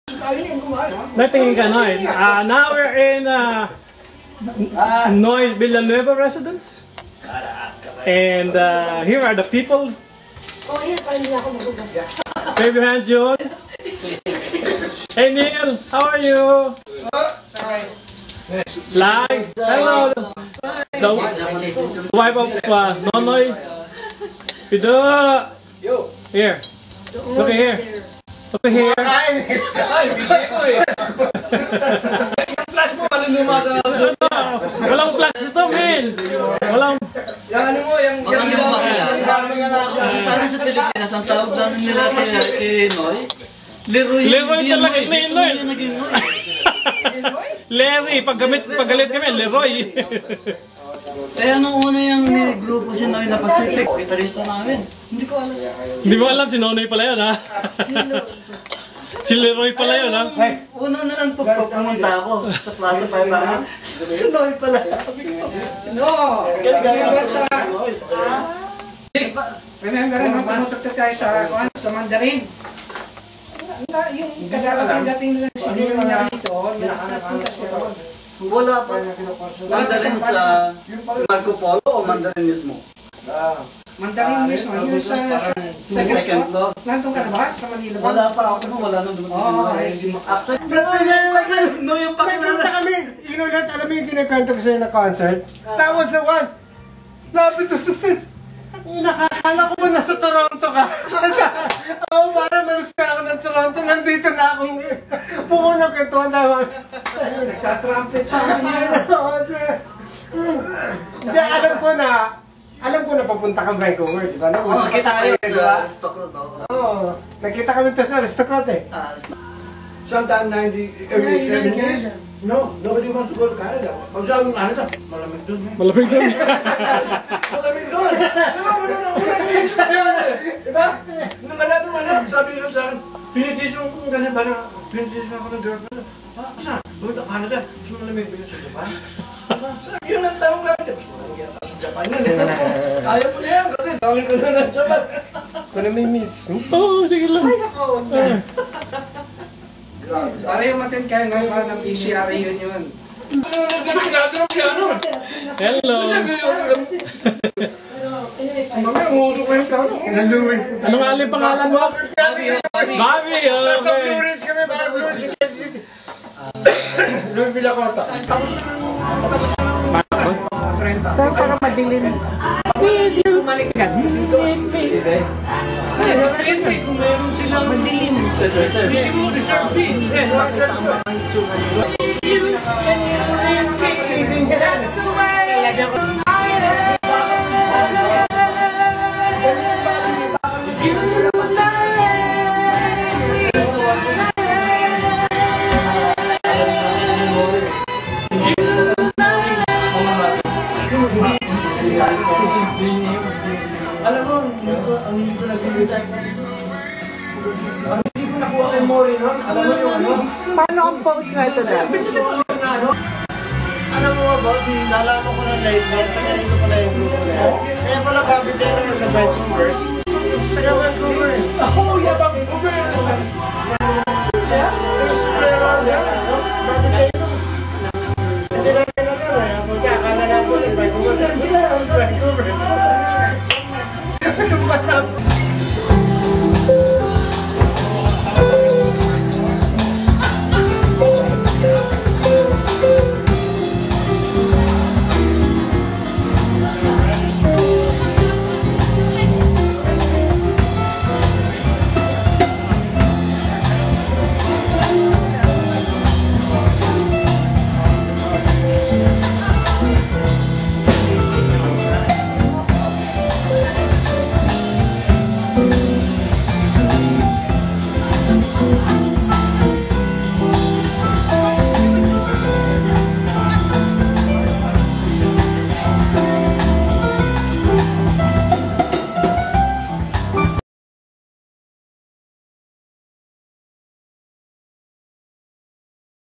Natingin ka, Noy. Now we're in Noy's Villanueva residence. And here are the people. Wave your hand, John. Hey, Neil. How are you? Like. Hello. The wife of Nonoy. Pido. Here. Look at here. Look at here. Walang flash dito, Mil. Walang... Yung ano mo, yung... Sana sa Pilipinas, ang tawag namin nila kay Noy. Leroy. Leroy talaga, Leroy. Leroy, pag galit kami, Leroy. Eh, anong una yung grupo si Noy na Pacific? Gitarista namin. Hindi ko alam. Hindi mo alam, si Nonoy pala yun, ha? Si Leroy pala yun, ha? Una na lang pumunta ako sa Plaza 500. Si Noy pala. No! Remember sa... Remember naman, pumutok tayo sa Mandarin. Yung kadalating nila si Noy dito, nakapunta siya ron. Wala pa. Mandarin sa Marco Polo o Mandarin mismo? Mandarin mismo. Yung sa second floor. Nandun ka na ba? Sa Manila ba? Wala pa. Ako naman wala nung dumating. Actually, no yung pakilala. Nakita kami. You know that? Alam mo yung kinakwento ko sa'yo na concert? That was the one. Lapit to sa stage. Nakakala ko ba nasa Toronto ka? Oo, parang malas na ako ng Toronto. Nandito na akong pumunong kito. Nagka-trumpet sa kanya. Hindi, alam ko na papunta kang Vancouver, di ba? Oo, kita kayo sa Stockroad. Oo, nakita kami ito sa Aristocrat eh. Sometime 90, early 70s. No, nobody wants to go to Canada. Pag sa Canada, malamig doon. Malamig doon. Malamig doon. Diba? Nung malapit mo na, sabi ko sa akin, pinitisyon ko ganyan, parang pinitisyon ako ng girlfriend. Saan? Doon sa Canada, mas malamig ba yun sa Japan? Yun ang tanong natin. Mas malamig yata sa Japan yun. Ayaw mo na yan kasi dami ko na ng Japan. Kung na may miss mo. Oo, sige lang. Ay, nako. Para yung matin kayo ngayon para ng PCR yun. Hello. Mamaya, umuso ko yung piano. Naluwi. Ano nga aling pangalan mo? Bobby. Okay. Blue Ridge kami, para Blue Ridge. Louis Villacota. Pero parang madilim. Bumalikan. Hindi, kung meron silang Madilim. hindi mo reserve fee. Saving ka na. Lalagyan ko. Alam mo, ang hindi ko nag-ilisip. Ang hindi ko nakuha kay Mori nun, alam mo yung ano? Paano ang pose na ito na? Alam mo ba, nalaman ko ng live net, taga-rito pala yung grupo na yan. Kaya pala kapitero na sa Vancouver. Taga-Vancouver. Oo, yabang Vancouver. Tapos meron yan, ano? Kapitero. Hindi na kinagala. Magkakala natin ng Vancouver. Vancouver. Ano ba naman?